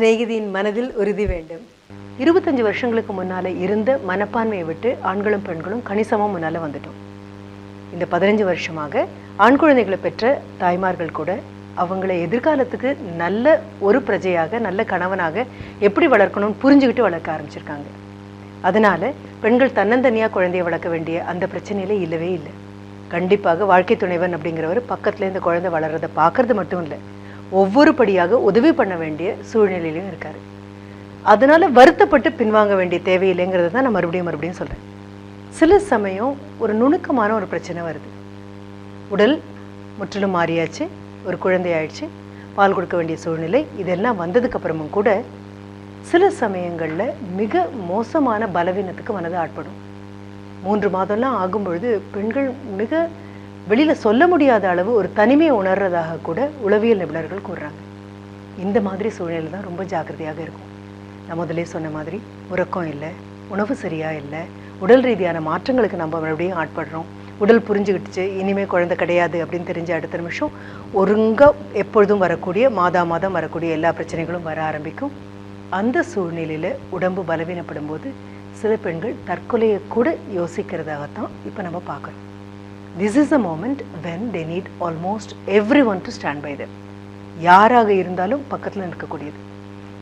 சிநேகிதியின் மனதில் உறுதி வேண்டும். 25 வருஷங்களுக்கு முன்னால இருந்த மனப்பான்மையை விட்டு ஆண்களும் பெண்களும் கணிசமாக முன்னால வந்துட்டோம். இந்த 15 வருஷமாக ஆண் குழந்தைகளை பெற்ற தாய்மார்கள் கூட அவங்கள எதிர்காலத்துக்கு நல்ல ஒரு பிரஜையாக, நல்ல கணவனாக எப்படி வளர்க்கணும்னு புரிஞ்சுக்கிட்டு வளர்க்க ஆரம்பிச்சிருக்காங்க. அதனால பெண்கள் தன்னந்தனியாக குழந்தையை வளர்க்க வேண்டிய அந்த பிரச்சனையில இல்லவே இல்லை. கண்டிப்பாக வாழ்க்கை துணைவன் அப்படிங்கிறவர் பக்கத்துல இந்த குழந்தை வளர்றதை பார்க்கறது மட்டும் இல்லை, ஒவ்வொரு படியாக உதவி பண்ண வேண்டிய சூழ்நிலையிலையும் இருக்காரு. அதனால வருத்தப்பட்டு பின்வாங்க வேண்டிய தேவையில்லைங்கிறத தான் நான் மறுபடியும் சொல்றேன். சில சமயம் ஒரு நுணுக்கமான ஒரு பிரச்சனை வருது. உடல் முற்றிலும் மாறியாச்சு, ஒரு குழந்தை ஆயிடுச்சு, பால் கொடுக்க வேண்டிய சூழ்நிலை, இதெல்லாம் வந்ததுக்கு அப்புறமும் கூட சில சமயங்கள்ல மிக மோசமான பலவீனத்துக்கு மனது ஆட்படும். 3 மாதம்லாம் ஆகும்பொழுது பெண்கள் மிக வெளியில சொல்ல முடியாத அளவு ஒரு தனிமையை உணர்றதாக கூட உளவியல் நிபுணர்கள் கூறுறாங்க. இந்த மாதிரி சூழ்நிலை தான் ரொம்ப ஜாக்கிரதையாக இருக்கும். நான் முதலே சொன்ன மாதிரி உறக்கம் இல்லை, உணவு சரியா இல்லை, உடல் ரீதியான மாற்றங்களுக்கு நம்ம மறுபடியும் ஆட்படுறோம். உடல் புரிஞ்சுக்கிட்டுச்சு, இனிமே குழந்தை கிடையாது அப்படின்னு தெரிஞ்ச அடுத்த நிமிஷம் ஒருங்கா எப்பொழுதும் வரக்கூடிய மாதம் வரக்கூடிய எல்லா பிரச்சனைகளும் வர ஆரம்பிக்கும். அந்த சூழ்நிலையில உடம்பு பலவீனப்படும் போது சில பெண்கள் தற்கொலையை கூட யோசிக்கிறதாகத்தான் இப்போ நம்ம பார்க்குறோம். This is a moment when they need almost everyone to stand by them. யாராக இருந்தாலும் பக்கத்தில் இருக்கக்கூடியது.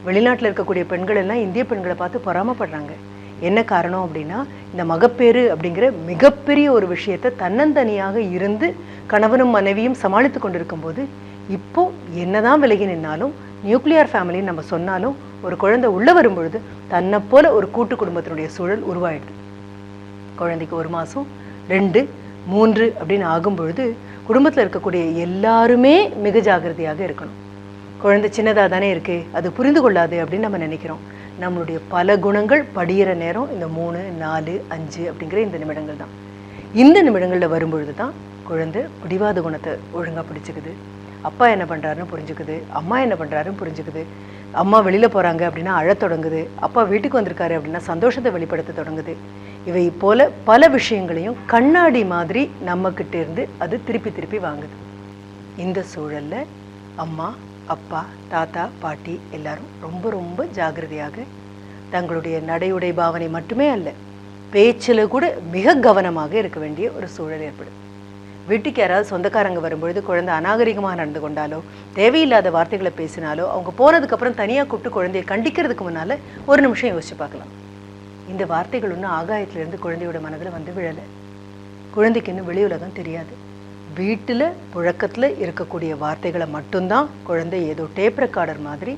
வெளிநாட்டில் இருக்கக்கூடிய பெண்கள் எல்லாம் இந்திய பெண்களை பார்த்து பொறாமப்படுறாங்க. என்ன காரணம் அப்படின்னா, இந்த மகப்பேறு அப்படிங்கிற மிகப்பெரிய ஒரு விஷயத்தை தன்னந்தனியாக இருந்து கணவனும் மனைவியும் சமாளித்து கொண்டிருக்கும் போது, இப்போ என்னதான் விலகி நின்னாலும், நியூக்ளியர் ஃபேமிலின்னு நம்ம சொன்னாலும், ஒரு குழந்தை உள்ள வரும்பொழுது தன்னை போல ஒரு கூட்டு குடும்பத்தினுடைய சூழல் உருவாயிடுது. குழந்தைக்கு 1 மாதம் 2 3 அப்படின்னு ஆகும்பொழுது குடும்பத்தில் இருக்கக்கூடிய எல்லாருமே மிக ஜாகிரதையாக இருக்கணும். குழந்தை சின்னதாக தானே இருக்கு, அது புரிந்து கொள்ளாது அப்படின்னு நம்ம நினைக்கிறோம். நம்மளுடைய பல குணங்கள் படிகிற நேரம் இந்த 3 4 5 அப்படிங்கிற இந்த நிமிடங்கள் தான். இந்த நிமிடங்களில் வரும்பொழுது தான் குழந்தை பிடிவாத குணத்தை ஒழுங்காக பிடிச்சிக்குது, அப்பா என்ன பண்ணுறாருன்னு புரிஞ்சுக்குது, அம்மா என்ன பண்ணுறாருன்னு புரிஞ்சுக்குது, அம்மா வெளியில் போகிறாங்க அப்படின்னா அழத் தொடங்குது, அப்பா வீட்டுக்கு வந்திருக்காரு அப்படின்னா சந்தோஷத்தை வெளிப்படுத்த தொடங்குது. இவை போல பல விஷயங்களையும் கண்ணாடி மாதிரி நம்மக்கிட்ட இருந்து அது திருப்பி வாங்குது. இந்த சூழல்ல அம்மா அப்பா தாத்தா பாட்டி எல்லாரும் ரொம்ப ஜாகிரதையாக தங்களுடைய நடையுடை பாவனை மட்டுமே அல்ல, பேச்சில் கூட மிக கவனமாக இருக்க வேண்டிய ஒரு சூழல் ஏற்படுது. வீட்டுக்கு யாராவது சொந்தக்காரங்க வரும்பொழுது குழந்தை அநாகரிகமாக நடந்து கொண்டாலோ, தேவையில்லாத வார்த்தைகளை பேசினாலோ, அவங்க போனதுக்கப்புறம் தனியாக கூப்பிட்டு குழந்தையை கண்டிக்கிறதுக்கு முன்னால் ஒரு நிமிஷம் யோசிச்சு பார்க்கலாம். இந்த வார்த்தைகள் ஒன்றும் ஆகாயத்திலேருந்து குழந்தையோட மனதில் வந்து விழலை. குழந்தைக்கு இன்னும் வெளி உலகம் தெரியாது. வீட்டில் புழக்கத்தில் இருக்கக்கூடிய வார்த்தைகளை மட்டும்தான் குழந்தை ஏதோ டேப் ரெக்கார்டர் மாதிரி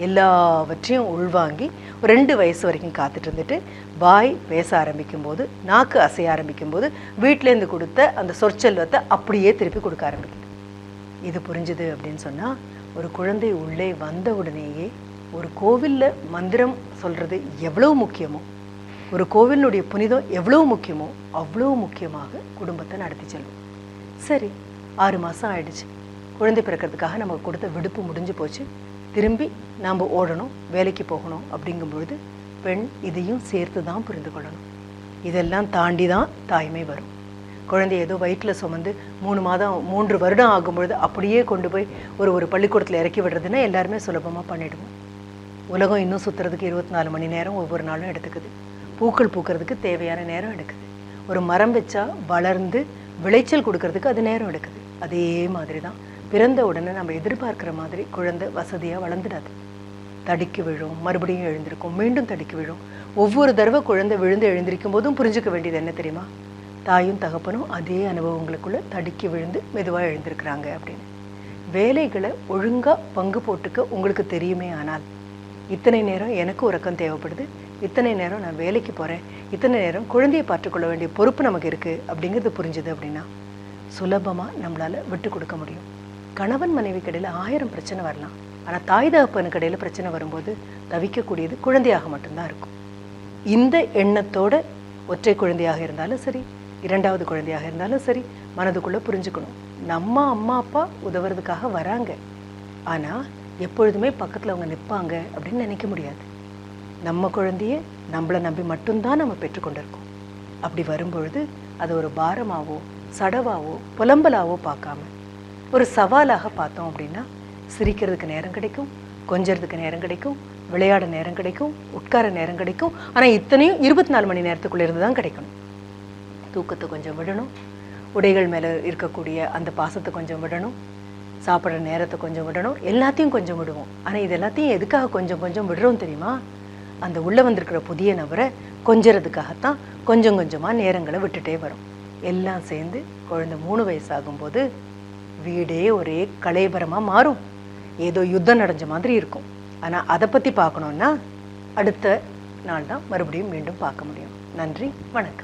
எல்லாவற்றையும் உள்வாங்கி ஒரு 2 வயசு வரைக்கும் காத்துட்டு இருந்துட்டு வாய் பேச ஆரம்பிக்கும் போது, நாக்கு அசைய ஆரம்பிக்கும் போது வீட்டிலேருந்து கொடுத்த அந்த சொற்செல்வத்தை அப்படியே திருப்பி கொடுக்க ஆரம்பிக்குது. இது புரிஞ்சுது அப்படின்னு சொன்னால், ஒரு குழந்தை உள்ளே வந்த உடனேயே ஒரு கோவிலில் மந்திரம் சொல்கிறது எவ்வளவு முக்கியமோ, ஒரு கோவிலுடைய புனிதம் எவ்வளவு முக்கியமோ அவ்வளோ முக்கியமாக குடும்பத்தை நடத்தி செல்லும். சரி, 6 மாதம் ஆயிடுச்சு, குழந்தை பிறக்கிறதுக்காக நமக்கு கொடுத்த விடுப்பு முடிஞ்சு போச்சு, திரும்பி நாம் ஓடணும், வேலைக்கு போகணும் அப்படிங்கும்பொழுது பெண் இதையும் சேர்த்து தான் புரிந்து கொள்ளணும். இதெல்லாம் தாண்டி தான் தாய்மை வரும். குழந்தை ஏதோ வயிற்றில் சுமந்து 3 வருடம் ஆகும்பொழுது அப்படியே கொண்டு போய் ஒரு பள்ளிக்கூடத்தில் இறக்கி விடுறதுன்னா எல்லாருமே சுலபமாக பண்ணிடுவோம். உலகம் இன்னும் சுற்றுறதுக்கு 24 மணி நேரம் ஒவ்வொரு நாளும் எடுத்துக்குது. பூக்கள் பூக்கிறதுக்கு தேவையான நேரம் எடுக்குது. ஒரு மரம் வச்சா வளர்ந்து விளைச்சல் கொடுக்கறதுக்கு அது நேரம் எடுக்குது. அதே மாதிரி தான் பிறந்த உடனே நம்ம எதிர்பார்க்குற மாதிரி குழந்தை வசதியாக வளர்ந்துடாது. தடிக்கு விழும், மறுபடியும் எழுந்திருக்கும், மீண்டும் தடிக்கு விழும். ஒவ்வொரு தடவை குழந்தை விழுந்து எழுந்திருக்கும் போதும் புரிஞ்சுக்க வேண்டியது என்ன தெரியுமா? தாயும் தகப்பனும் அதே அனுபவங்களுக்குள்ளே தடிக்கு விழுந்து மெதுவாக எழுந்திருக்கிறாங்க அப்படின்னு. வேலைகளை ஒழுங்காக பங்கு போட்டுக்க உங்களுக்கு தெரியுமே ஆனால், இத்தனை நேரம் எனக்கு உறக்கம் தேவைப்படுது, இத்தனை நேரம் நான் வேலைக்கு போகிறேன், இத்தனை நேரம் குழந்தையை பார்த்துக்கொள்ள வேண்டிய பொறுப்பு நமக்கு இருக்குது அப்படிங்கிறது புரிஞ்சுது அப்படின்னா சுலபமாக நம்மளால் விட்டு கொடுக்க முடியும். கணவன் மனைவி கடையில் 1000 பிரச்சனை வரலாம், ஆனால் தாய் தகப்பனுக்கு இடையில் பிரச்சனை வரும்போது தவிக்கக்கூடியது குழந்தையாக மட்டும்தான் இருக்கும். இந்த எண்ணத்தோட ஒற்றை குழந்தையாக இருந்தாலும் சரி, 2வது குழந்தையாக இருந்தாலும் சரி, மனதுக்குள்ளே புரிஞ்சுக்கணும், நம்ம அம்மா அப்பா உதவுறதுக்காக வராங்க, ஆனால் எப்பொழுதுமே பக்கத்தில் அவங்க நிற்பாங்க அப்படின்னு நினைக்க முடியாது. நம்ம குழந்தைய நம்மளை நம்பி மட்டும்தான் நம்ம பெற்றுக்கொண்டிருக்கோம். அப்படி வரும்பொழுது அதை ஒரு பாரமாவோ சடவாவோ புலம்பலாவோ பார்க்காம ஒரு சவாலாக பார்த்தோம் அப்படின்னா சிரிக்கிறதுக்கு நேரம் கிடைக்கும், கொஞ்சறதுக்கு நேரம் கிடைக்கும், விளையாட நேரம் கிடைக்கும், உட்கார நேரம் கிடைக்கும். ஆனால் இத்தனையும் 24 மணி நேரத்துக்குள்ளே இருந்து தான் கிடைக்கணும். தூக்கத்தை கொஞ்சம் விடணும், உடைகள் மேலே இருக்கக்கூடிய அந்த பாசத்தை கொஞ்சம் விடணும், சாப்பிட்ற நேரத்தை கொஞ்சம் விடணும், எல்லாத்தையும் கொஞ்சம் விடுவோம். ஆனால் இது எல்லாத்தையும் எதுக்காக கொஞ்சம் கொஞ்சம் விடுறோம் தெரியுமா? அந்த உள்ளே வந்திருக்கிற புதிய நபரை கொஞ்சறதுக்காகத்தான் கொஞ்சம் கொஞ்சமாக நேரங்களை விட்டுட்டே வரும். எல்லாம் சேர்ந்து குழந்தை 3 வயசாகும்போது வீடே ஒரே கலைபரமாக மாறும். ஏதோ யுத்தம் நடஞ்ச மாதிரி இருக்கும். ஆனால் அதை பற்றி பார்க்கணுன்னா அடுத்த நாள் தான் மறுபடியும் மீண்டும் பார்க்க முடியும். நன்றி, வணக்கம்.